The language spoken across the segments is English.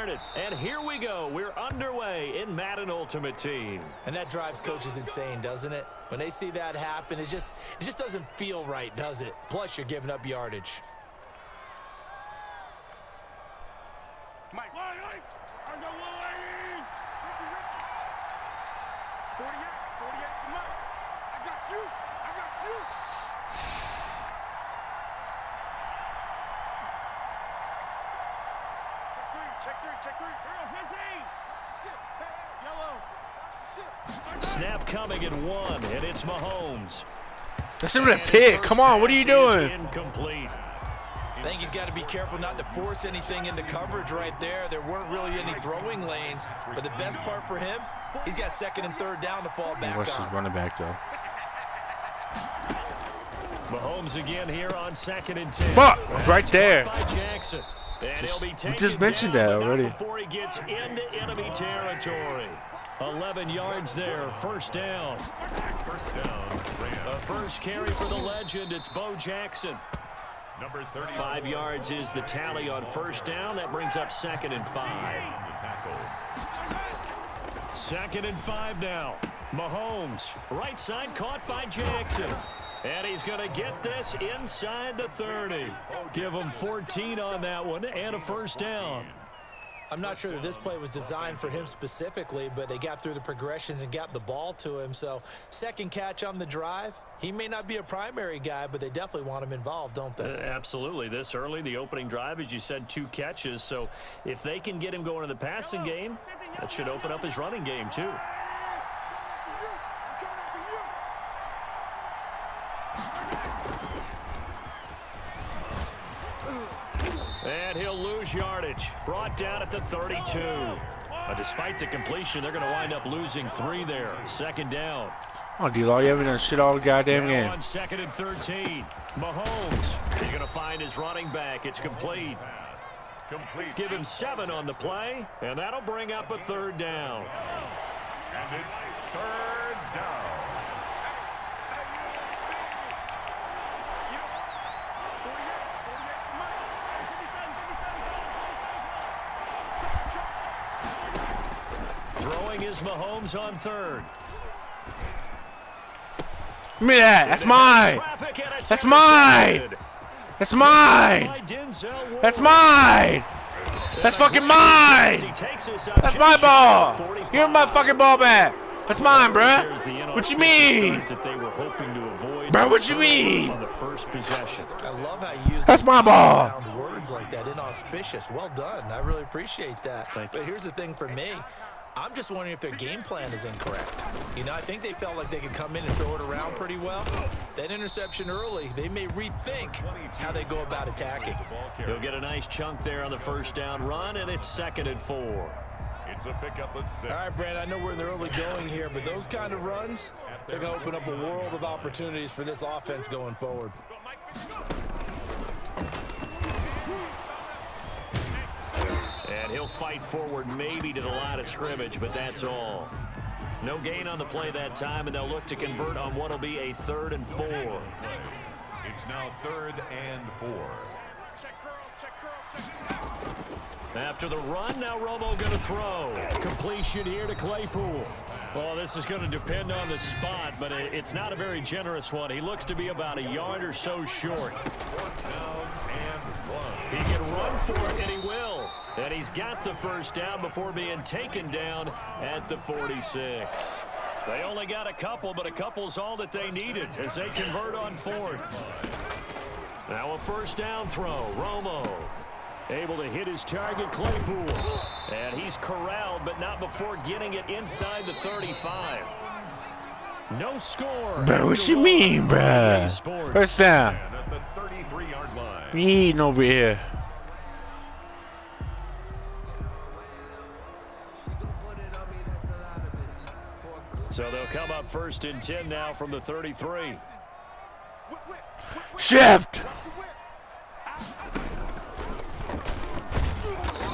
started. And here we go. We're underway in Madden Ultimate Team. And that drives coaches insane, doesn't it? When they see that happen, it just doesn't feel right, does it? Plus, you're giving up yardage. Mike, 48, for Mike. I got you. Check three. Yellow. Snap coming at 1, and it's Mahomes. That's him in a pick. Come on, what are you doing? Incomplete. I think he's got to be careful not to force anything into coverage right there. There weren't really any throwing lanes, but the best part for him, he's got 2nd and 3rd down to fall back What's his on. running back, though? Mahomes again here on 2nd and 10. Fuck! Right there. By Jackson. And he'll be We taken just mentioned down, that but not already. before he gets into enemy territory. 11 yards there, 1st down. A first carry for the legend. It's Bo Jackson. Number 30. 5 yards is the tally on 1st down. That brings up 2nd and 5. 2nd and 5 now. Mahomes, right side caught by Jackson. And he's going to get this inside the 30. Give him 14 on that one and a 1st down. I'm not sure that this play was designed for him specifically, but they got through the progressions and got the ball to him. So 2nd catch on the drive. He may not be a primary guy, but they definitely want him involved, don't they? Absolutely. This early, the opening drive, as you said, 2 catches. So if they can get him going in the passing game, that should open up his running game too. And he'll lose yardage. Brought down at the 32. Despite the completion, they're going to wind up losing 3 there. 2nd down. Oh, D-Law, you haven't done shit all the goddamn Now game. on 2nd and 13. Mahomes. He's going to find his running back. It's complete. Give him 7 on the play, and that'll bring up a 3rd down. And it's 3rd down. Throwing is Mahomes on 3rd. Give me that. That's mine. That's mine. That's mine. That's mine. That's fucking mine. That's my ball. Give me my fucking ball back. That's mine, bruh. What you mean? Bro, what you mean? I love how you use That's my ball. words like that, inauspicious. Well done. I really appreciate that. But here's the thing for me. I'm just wondering if their game plan is incorrect. You know, I think they felt like they could come in and throw it around pretty well. That interception early, they may rethink how they go about attacking. He'll get a nice chunk there on the 1st down run, and it's 2nd and 4. It's a pickup of 6. All right, Brand, I know we're in the early going here, but those kind of runs, they're going to open up a world of opportunities for this offense going forward. And he'll fight forward maybe to the line of scrimmage, but that's all. No gain on the play that time, and they'll look to convert on what will be a 3rd and 4. It's now 3rd and 4. After the run, now Romo going to throw. Completion here to Claypool. Well, this is going to depend on the spot, but it's not a very generous one. He looks to be about a yard or so short. 4th down and 1. He can run for it, and he will. And he's got the 1st down before being taken down at the 46. They only got a couple, but a couple's all that they needed as they convert on 4th. Now a 1st down throw. Romo able to hit his target, Claypool. And he's corralled, but not before getting it inside the 35. No score. Bro, what you mean, bro? 1st down. At the 33-yard line. We eating over here. So they'll come up 1st and 10 now from the 33. Shift.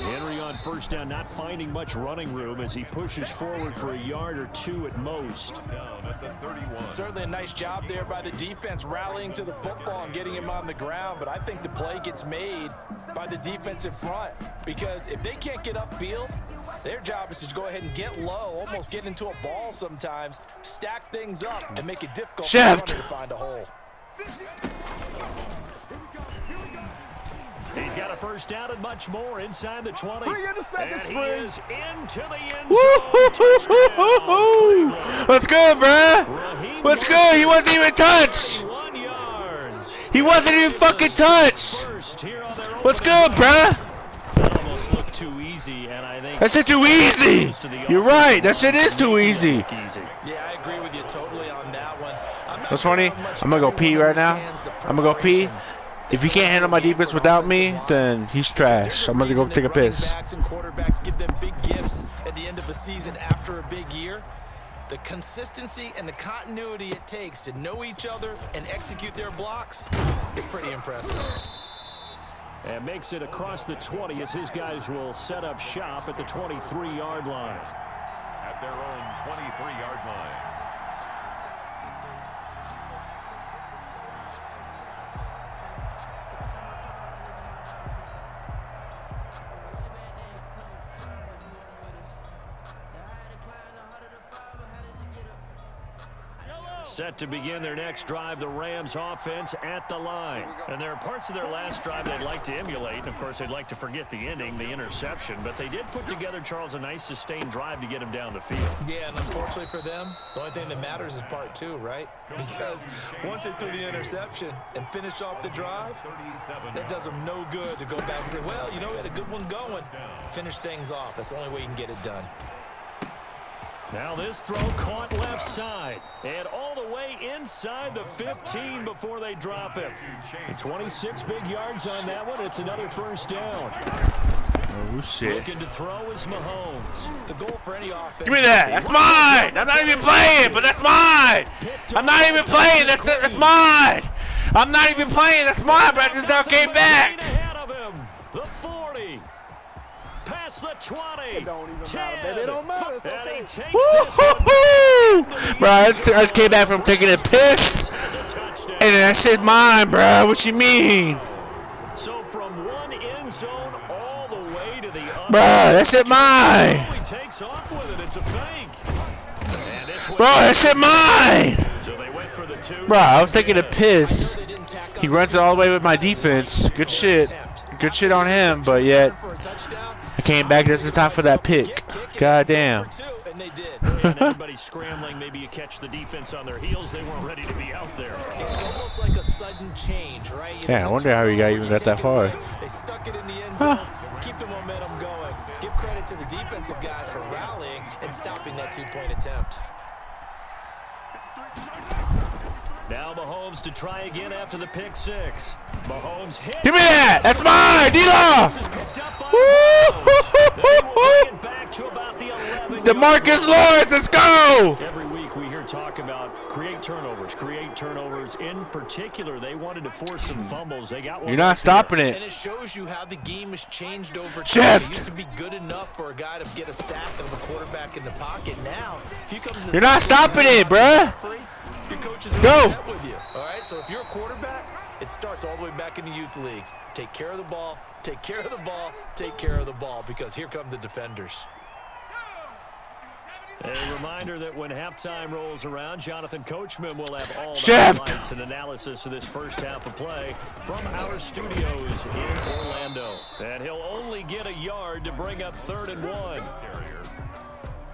Henry on first down, not finding much running room as he pushes forward for a yard or two at most. Down at the 31. Certainly a nice job there by the defense rallying to the football and getting him on the ground, but I think the play gets made by the defensive front because if they can't get upfield, their job is to go ahead and get low, almost get into a ball sometimes, stack things up, and make it difficult for the runner to find a hole. He's got a first down and much more inside the 20. And he is into the end zone. What's good, bruh? What's good? He wasn't even touched. 1 yards. He wasn't even fucking touched. What's good, bruh? That almost looked too easy, and I think that shit too easy. You're right. That shit is too easy. Yeah, I agree with you totally on that one. What's funny? I'm gonna go pee right now. I'm gonna go pee. If he can't handle my defense without me, then he's trash. I'm gonna go take a piss. And quarterbacks give them big gifts at the end of a season after a big year. The consistency and the continuity it takes to know each other and execute their blocks is pretty impressive. And makes it across the 20 as his guys will set up shop at the 23-yard line. At their own 23-yard line. Set to begin their next drive, the Rams offense at the line. And there are parts of their last drive they'd like to emulate. And, of course, they'd like to forget the ending, the interception. But they did put together, Charles, a nice sustained drive to get him down the field. Yeah, and unfortunately for them, the only thing that matters is part two, right? Because once they threw the interception and finished off the drive, that does them no good to go back and say, well, you know, we had a good one going. Finish things off. That's the only way you can get it done. Now this throw caught left side and all the way inside the 15 before they drop him. 26 big yards on that one. It's another first down. Oh, shit. Looking to throw is Mahomes. The goal for any offense. Give me that. That's mine. I'm not even playing, but that's mine. I'm not even playing. That's mine. I'm not even playing. That's mine, but I just now came back. Ahead of him. The 40. Past the 20. 10. And he takes this Bro, I just came back from taking a piss. And that shit mine, bro. What you mean? So from one end zone all the way to the other. Bro, that shit mine. He takes off with it. It's a fake. Bro, that shit mine. So they went for the 2. Bro, I was taking a piss. He runs it all the way with my defense. Good shit. Good shit on him, but yet I came back just in time for that pick. God damn. And everybody's scrambling. Maybe you catch the defense on their heels. They weren't ready to be out there. It's almost like a sudden change, right? Yeah, I wonder how you guys even got that far. They stuck it in the end zone. Keep the momentum going. Give credit to the defensive guys for rallying and stopping that 2-point attempt. Now Mahomes to try again after the pick 6. Mahomes hit. Give me that. That's mine. D-Law. DeMarcus Lawrence, let's go. Every week we hear talk about create turnovers. In particular, they wanted to force some fumbles. They got one. You're not stopping it. And it shows you how the game has changed over time. Shift. It used to be good enough for a guy to get a sack of a quarterback in the pocket. Now, if you come to the You're not stopping it, bruh. Your coaches are Go. upset with you. All right, so if you're a quarterback, it starts all the way back in the youth leagues. Take care of the ball, take care of the ball, take care of the ball, because here come the defenders. A reminder that when halftime rolls around, Jonathan Coachman will have all the Shift. highlights and analysis of this first half of play from our studios in Orlando. And he'll only get a yard to bring up 3rd and 1.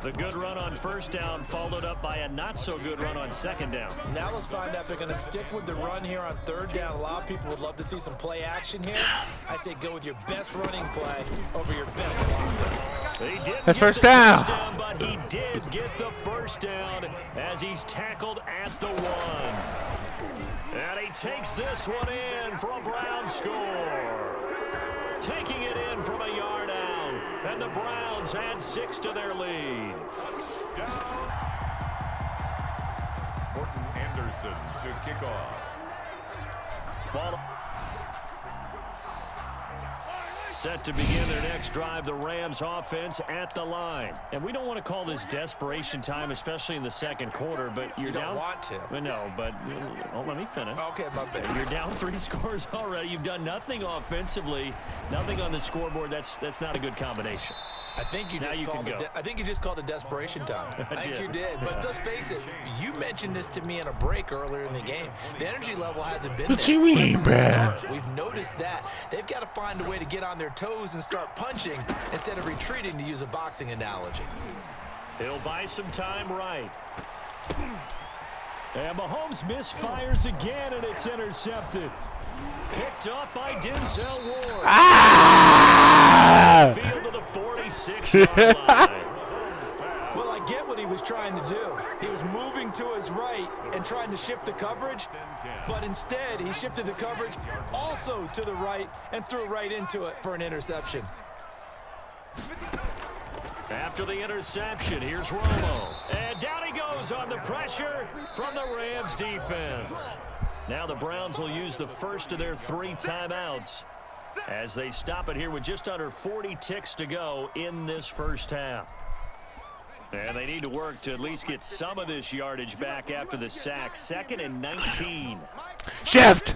The good run on first down followed up by a not-so-good run on second down. Now let's find out if they're going to stick with the run here on 3rd down. A lot of people would love to see some play action here. I say go with your best running play over your best blocker. That's first down. But he did get the first down as he's tackled at the 1. And he takes this one in for a Brown score. Taking it in from a yard out. And the Browns add 6 to their lead. Morton Anderson to kick off. Set to begin their next drive, the Rams offense at the line. And we don't want to call this desperation time, especially in the second quarter, but you're down. You don't want to. No, but let me finish. Okay, my bad. You're down 3 scores already. You've done nothing offensively, nothing on the scoreboard. That's not a good combination. I think you just called it desperation time. I think you did. But let's face it, you mentioned this to me in a break earlier in the game. The energy level hasn't been there. What you mean, man? We've noticed that. They've got to find a way to get on their toes and start punching instead of retreating, to use a boxing analogy. He'll buy some time right. And Mahomes misfires again, and it's intercepted. Picked up by Denzel Ward. Ah! Field to the 46-yard line. Well, I get what he was trying to do. He was moving to his right and trying to shift the coverage, but instead he shifted the coverage also to the right and threw right into it for an interception. After the interception, here's Romo. And down he goes on the pressure from the Rams defense. Now the Browns will use the first of their 3 timeouts as they stop it here with just under 40 ticks to go in this first half. And they need to work to at least get some of this yardage back after the sack. 2nd and 19. Shift!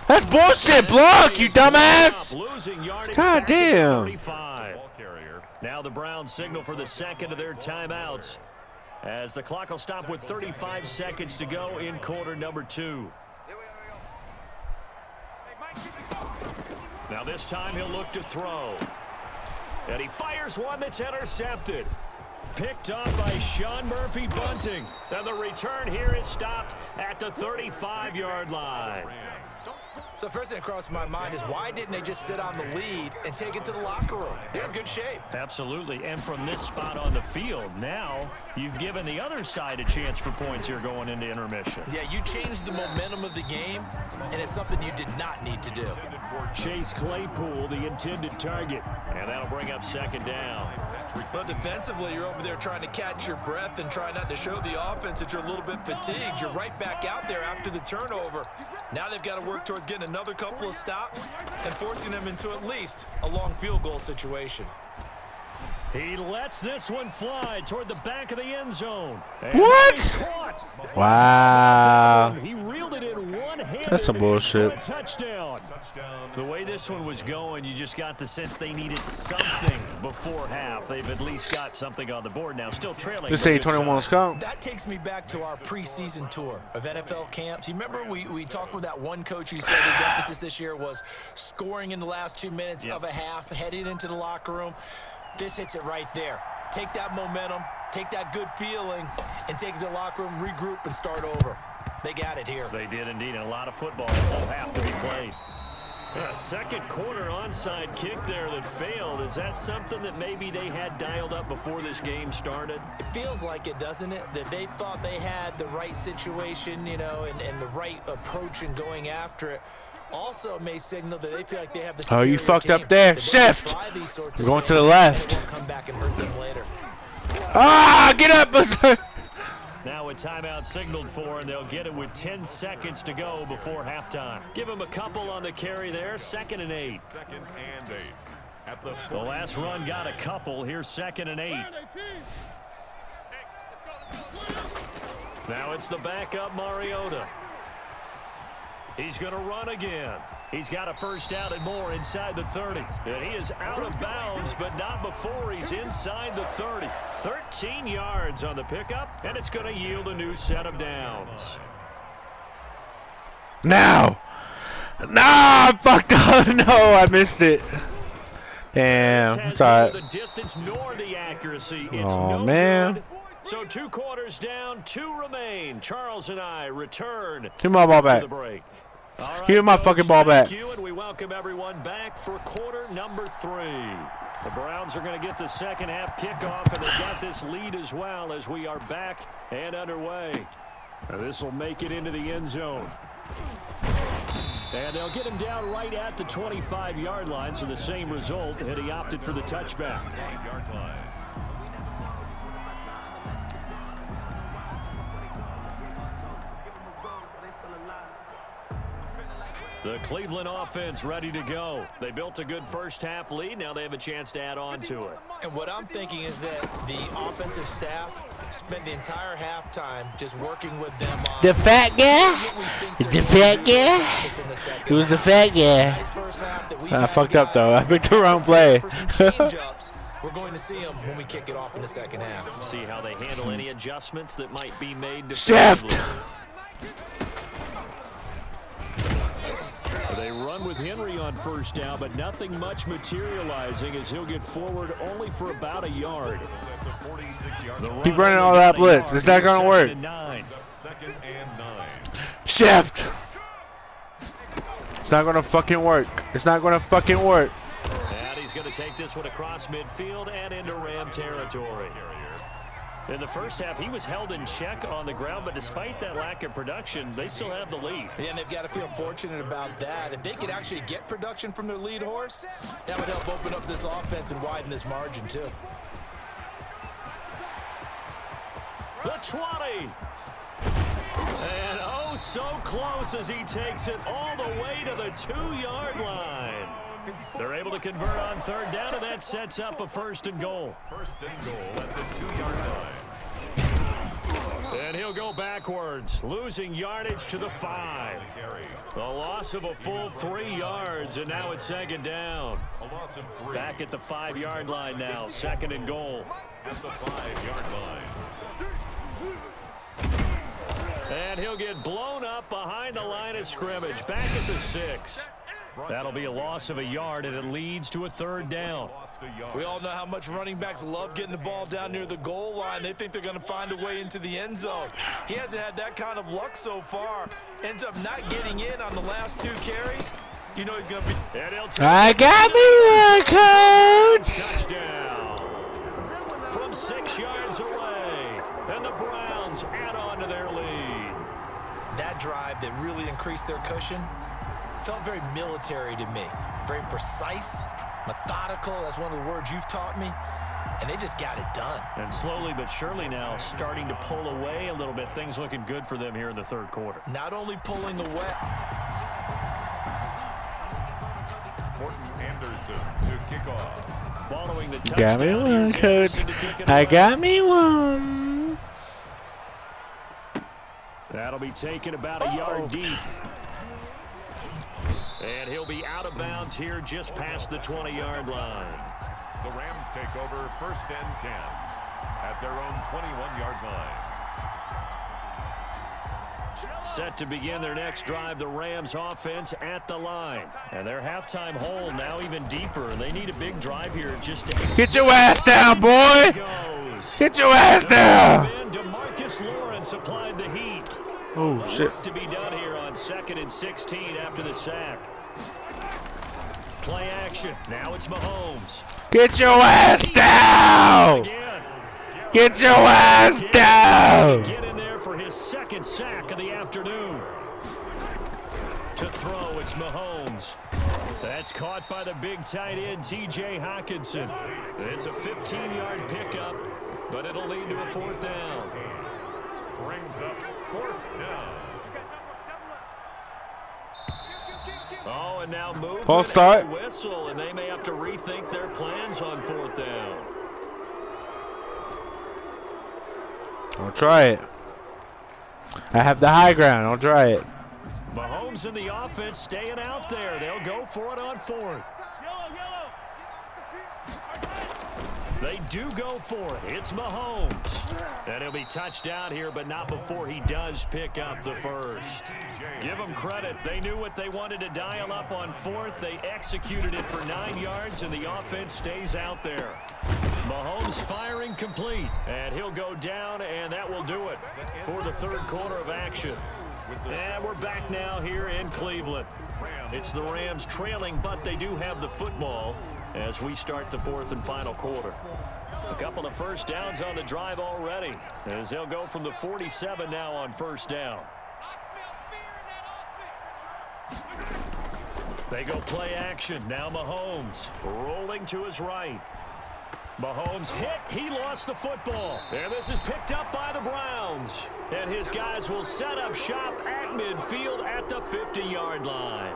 That's bullshit block, you dumbass! God damn. Now the Browns signal for the second of their timeouts, as the clock will stop with 35 seconds to go in quarter number 2. Now this time he'll look to throw. And he fires one that's intercepted. Picked up by Sean Murphy-Bunting. And the return here is stopped at the 35-yard line. So first thing that crossed my mind is, why didn't they just sit on the lead and take it to the locker room? They're in good shape. Absolutely. And from this spot on the field, now you've given the other side a chance for points here going into intermission. Yeah, you changed the momentum of the game, and it's something you did not need to do. Chase Claypool, the intended target. And that'll bring up 2nd down. But defensively, you're over there trying to catch your breath and try not to show the offense that you're a little bit fatigued. You're right back out there after the turnover. Now they've got to work towards getting another couple of stops and forcing them into at least a long field goal situation. He lets this one fly toward the back of the end zone. And what? Wow. He reeled it in one-handed. That's some bullshit. For a touchdown. The way this one was going, you just got the sense they needed something before half. They've at least got something on the board now, still trailing. Let's say 21 count. That takes me back to our preseason tour of NFL camps. You remember we talked with that one coach who said his emphasis this year was scoring in the last 2 minutes of a half, heading into the locker room. This hits it right there. Take that momentum, take that good feeling, and take it to the locker room, regroup, and start over. They got it here. They did indeed, and a lot of football will have to be played. Yeah, second quarter onside kick there that failed. Is that something that maybe they had dialed up before this game started? It feels like it, doesn't it? That they thought they had the right situation, you know, and the right approach in going after it. Also may signal that they feel like they have the you fucked up there. Shift. We're going to the left. Come back and hurt them later. Ah, get up. Now a timeout signaled for, and they'll get it with 10 seconds to go before halftime. Give them a couple on the carry there. 2nd and 8. 2nd and 8. At the last run got a couple. Here's 2nd and 8. Now it's the backup Mariota. He's going to run again. He's got a first down and more inside the 30. And he is out of bounds, but not before he's inside the 30. 13 yards on the pickup, and it's going to yield a new set of downs. Now! No, I fucked up. No, I missed it. Damn, sorry. The distance nor the accuracy. Oh, man. Good. So 2 quarters down, 2 remain. Charles and I return Give my ball back. to the break. All right, give my fucking ball back. Thank you, and we welcome everyone back for quarter number 3. The Browns are going to get the second half kickoff, and they've got this lead as well as we are back and underway. This will make it into the end zone. And they'll get him down right at the 25-yard line, so the same result, and he opted for the touchback. 5-yard line. The Cleveland offense ready to go. They built a good first-half lead. Now they have a chance to add on to it. And what I'm thinking is that the offensive staff spent the entire halftime just working with them on the fat guy? The fat guy? It was the fat guy. Nice first half that we I fucked up, though. I picked the wrong play. For some change-ups, we're going to see them when we kick it off in the second half. See how they handle any adjustments that might be made. Shift! They run with Henry on first down, but nothing much materializing as he'll get forward only for about a yard. Keep running all that blitz. It's not going to work. Shift! It's not going to fucking work. It's not going to fucking work. And he's going to take this one across midfield and into Ram territory. In the first half, he was held in check on the ground, but despite that lack of production, they still have the lead. Yeah, and they've got to feel fortunate about that. If they could actually get production from their lead horse, that would help open up this offense and widen this margin, too. The 20. And oh, so close as he takes it all the way to the 2-yard line. They're able to convert on third down, and that sets up a first and goal. First and goal at the 2-yard line. And he'll go backwards, losing yardage to the 5. The loss of a full 3 yards, and now it's second down. A loss of 3. Back at the 5-yard line now, second and goal. At the 5-yard line. And he'll get blown up behind the line of scrimmage, back at the 6. That'll be a loss of a yard, and it leads to a third down. We all know how much running backs love getting the ball down near the goal line. They think they're going to find a way into the end zone. He hasn't had that kind of luck so far. Ends up not getting in on the last 2 carries. You know he's going to be... I got me one, coach! Touchdown from 6 yards away, and the Browns add on to their lead. That drive that really increased their cushion felt very military to me. Very precise, methodical. That's one of the words you've taught me. And they just got it done. And slowly but surely now starting to pull away a little bit. Things looking good for them here in the third quarter. Not only pulling away. Morton Anderson to kick off. Following the touchdown. Got me one, coach. I got me one. That'll be taken about a yard deep. And he'll be out of bounds here just past the 20-yard line. The Rams take over first and 10 at their own 21-yard line. Set to begin their next drive, the Rams offense at the line. And their halftime hole now even deeper. And they need a big drive here just to... Get your ass down, boy! Get your ass down! DeMarcus Lawrence applied the heat. Oh, shit. Work to be done here on 2nd and 16 after the sack. Play action. Now it's Mahomes. Get your ass down! Get your ass down! Get in there for his 2nd sack of the afternoon. To throw, it's Mahomes. That's caught by the big tight end, T.J. Hockenson. It's a 15-yard pickup, but it'll lead to a 4th down. Brings up 4th down. Oh, and now movement False start. Whistle, and they may have to rethink their plans on 4th down. I'll try it. I have the high ground. I'll try it. Mahomes and the offense staying out there. They'll go for it on 4th. They do go for it. It's Mahomes. And he'll be touched down here, but not before he does pick up the first. Give them credit. They knew what they wanted to dial up on 4th. They executed it for 9 yards, and the offense stays out there. Mahomes firing complete, and he'll go down, and that will do it for the third quarter of action. And we're back now here in Cleveland. It's the Rams trailing, but they do have the football as we start the 4th and final quarter. A couple of first downs on the drive already, as they'll go from the 47 now on first down. They go play action. Now Mahomes rolling to his right. Mahomes hit. He lost the football. And this is picked up by the Browns. And his guys will set up shop at midfield at the 50-yard line.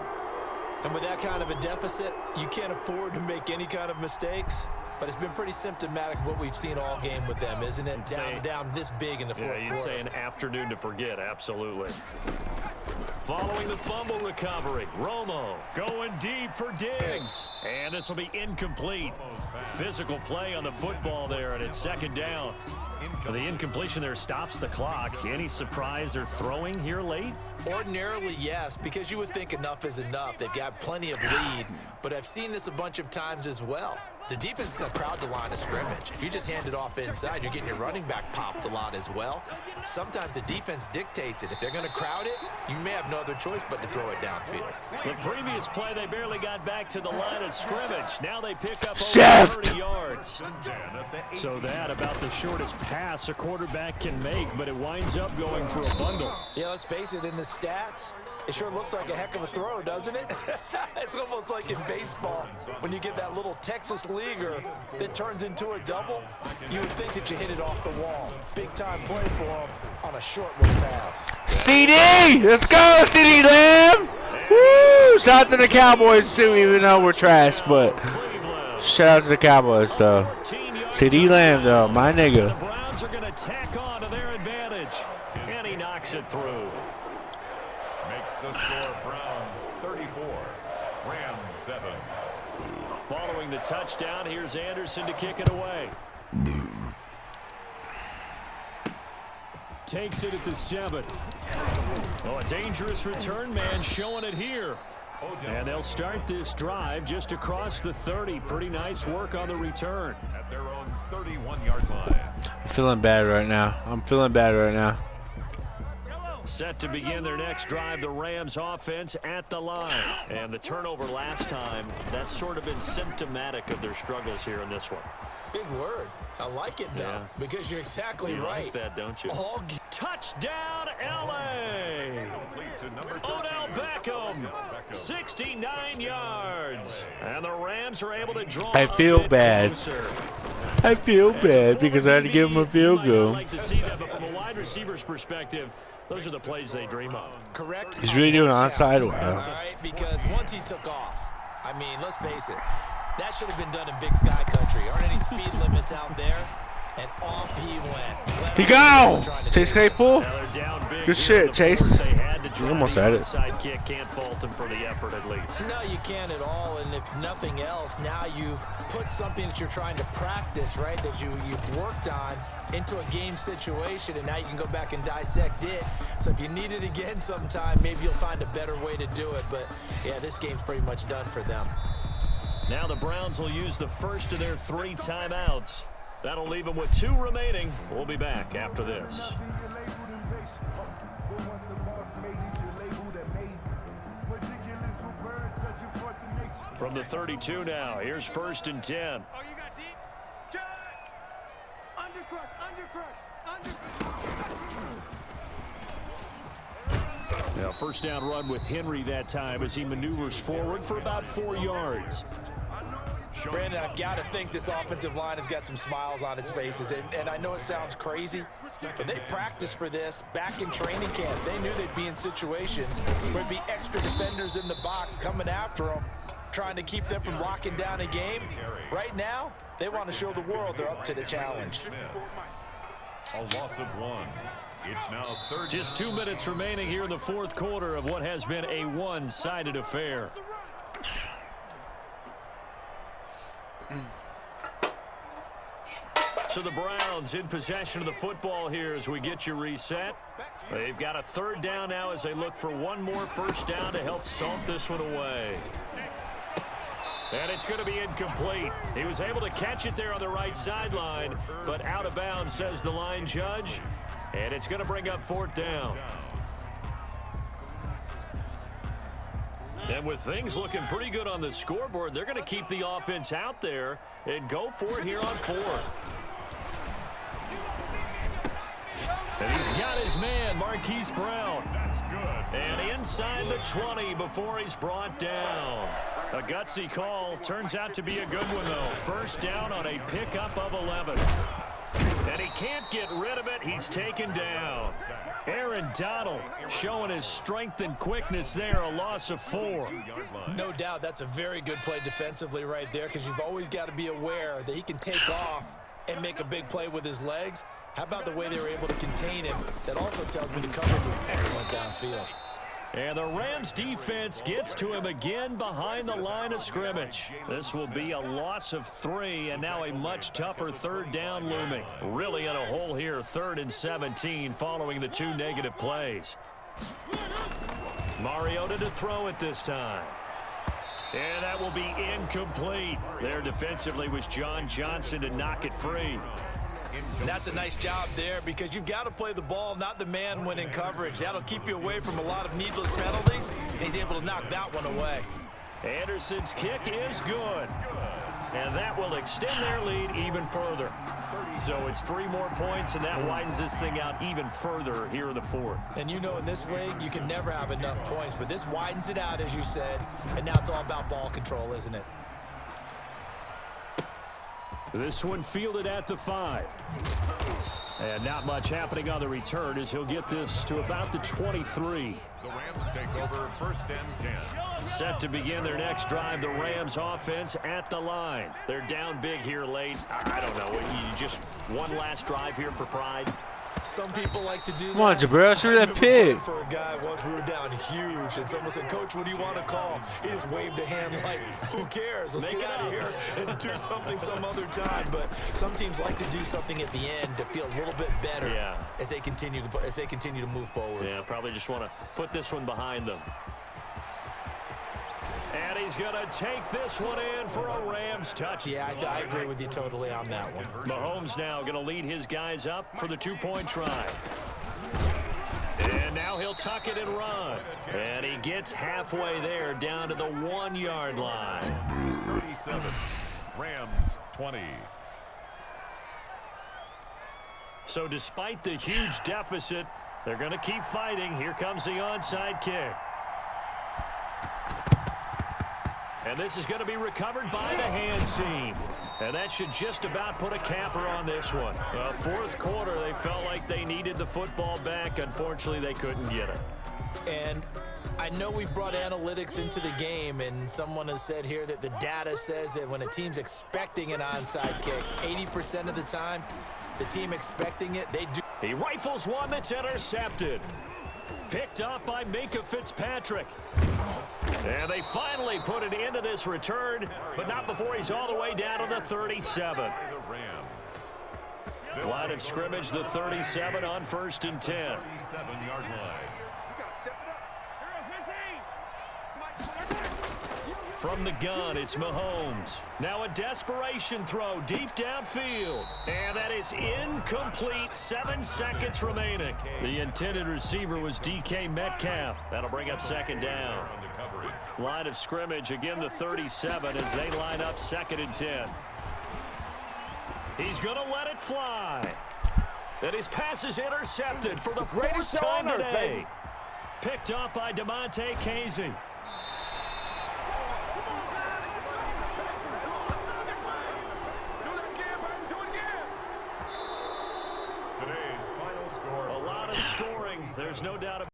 And with that kind of a deficit, you can't afford to make any kind of mistakes. But it's been pretty symptomatic of what we've seen all game with them, isn't it? Down this big in the fourth quarter. Yeah, you'd say an afternoon to forget, absolutely. Following the fumble recovery, Romo going deep for Diggs. And this will be incomplete. Physical play on the football there, and it's second down. The incompletion there stops the clock. Any surprise they're throwing here late? Ordinarily, yes, because you would think enough is enough. They've got plenty of lead, but I've seen this a bunch of times as well. The defense is going to crowd the line of scrimmage. If you just hand it off inside, you're getting your running back popped a lot as well. Sometimes the defense dictates it. If they're going to crowd it, you may have no other choice but to throw it downfield. The previous play, they barely got back to the line of scrimmage. Now they pick up over 30 yards. So that about the shortest pass a quarterback can make, but it winds up going for a bundle. Yeah, let's face it, in the stats, it sure looks like a heck of a throw, doesn't it? It's almost like in baseball when you get that little Texas leaguer that turns into a double. You would think that you hit it off the wall. Big time play for him on a short little pass. CD! Let's go, CD Lamb! Woo! Shout out to the Cowboys, too, even though we're trash, but shout out to the Cowboys, though. CD Lamb, though, my nigga. The Browns are going to tack on to their advantage, and he knocks it through. Makes the score Browns 34, Rams 7. Following the touchdown, here's Anderson to kick it away. Takes it at the 7. Oh, a dangerous return man showing it here. And they'll start this drive just across the 30. Pretty nice work on the return. At their own 31-yard line. I'm feeling bad right now. Set to begin their next drive, the Rams offense at the line. And the turnover last time, that's sort of been symptomatic of their struggles here in this one. Big word. I like it, though, because you're exactly right. You like that, don't you? Touchdown, L.A. Odell Beckham, 69 yards. And the Rams are able to draw. I feel bad. I feel bad because I had to give him a field goal. I'd like to see that, but from a wide receiver's perspective, those are the plays they dream of. Correct. He's really doing onside. All right, because once he took off, I mean, let's face it, that should have been done in Big Sky Country. Aren't any speed limits out there? And off he went. He go! Chase Claypool. Good shit, Chase. You almost had it. Sidekick, can't fault him for the effort at least. No, you can't at all. And if nothing else, now you've put something that you're trying to practice, right, that you've worked on into a game situation, and now you can go back and dissect it. So if you need it again sometime, maybe you'll find a better way to do it. But, yeah, this game's pretty much done for them. Now the Browns will use the first of their 3 timeouts. That'll leave them with 2 remaining. We'll be back after this. From the 32 now, here's 1st and 10. Oh, you got deep? Undercrush. Now, first down run with Henry that time as he maneuvers forward for about 4 yards. Brandon, I've got to think this offensive line has got some smiles on its faces. And I know it sounds crazy, but they practiced for this back in training camp. They knew they'd be in situations where there'd be extra defenders in the box coming after them, trying to keep them from locking down a game. Right now, they want to show the world they're up to the challenge. A loss of 1. It's now 30. Just 2 minutes remaining here in the 4th quarter of what has been a one-sided affair. So the Browns in possession of the football here as we get you reset. They've got a 3rd down now as they look for one more first down to help salt this one away. And it's going to be incomplete. He was able to catch it there on the right sideline, but out of bounds, says the line judge. And it's going to bring up 4th down. And with things looking pretty good on the scoreboard, they're going to keep the offense out there and go for it here on 4th. And he's got his man, Marquise Brown. That's good. And inside the 20 before he's brought down. A gutsy call. Turns out to be a good one, though. First down on a pickup of 11. And he can't get rid of it. He's taken down. Aaron Donald showing his strength and quickness there, a loss of 4. No doubt that's a very good play defensively right there, because you've always got to be aware that he can take off and make a big play with his legs. How about the way they were able to contain him? That also tells me the coverage was excellent downfield. And the Rams defense gets to him again behind the line of scrimmage. This will be a loss of 3, and now a much tougher third down looming. Really in a hole here, 3rd and 17 following the 2 negative plays. Mariota to throw it this time. And that will be incomplete. There defensively was John Johnson to knock it free. That's a nice job there, because you've got to play the ball, not the man when in coverage. That'll keep you away from a lot of needless penalties, and he's able to knock that one away. Anderson's kick is good. And that will extend their lead even further. So it's 3 more points, and that widens this thing out even further here in the 4th. And you know, in this league, you can never have enough points, but this widens it out, as you said, and now it's all about ball control, isn't it? This one fielded at the 5. And not much happening on the return as he'll get this to about the 23. The Rams take over 1st and 10. Set to begin their next drive, the Rams offense at the line. They're down big here late. I don't know. You just one last drive here for pride. Some people like to do that. Come on, Jabril, shoot that pig. For a guy once we were down huge, and someone said, "Coach, what do you want to call?" He just waved a hand like, "Who cares? Let's get out of here and do something some other time." But some teams like to do something at the end to feel a little bit better as they continue to move forward. Yeah, probably just want to put this one behind them. And he's going to take this one in for a Rams touch. Yeah, I agree with you totally on that one. Mahomes now going to lead his guys up for the 2-point try. And now he'll tuck it and run. And he gets halfway there down to the 1-yard line. 37, Rams 20. So despite the huge deficit, they're going to keep fighting. Here comes the onside kick. And this is going to be recovered by the hands team. And that should just about put a capper on this one. 4th quarter, they felt like they needed the football back. Unfortunately, they couldn't get it. And I know we brought analytics into the game, and someone has said here that the data says that when a team's expecting an onside kick, 80% of the time, the team expecting it, they do. He rifles one that's intercepted. Picked up by Minka Fitzpatrick. And they finally put it into this return, but not before he's all the way down to the 37. Line of scrimmage, the 37 on 1st and 10. 37-yard line. From the gun, it's Mahomes. Now a desperation throw deep downfield. And that is incomplete. 7 seconds remaining. The intended receiver was DK Metcalf. That'll bring up 2nd down. Line of scrimmage, again the 37 as they line up 2nd and 10. He's going to let it fly. And his pass is intercepted for the 4th time today. Picked up by DeMonte Casey. Today's final score. A lot of scoring. There's no doubt about it.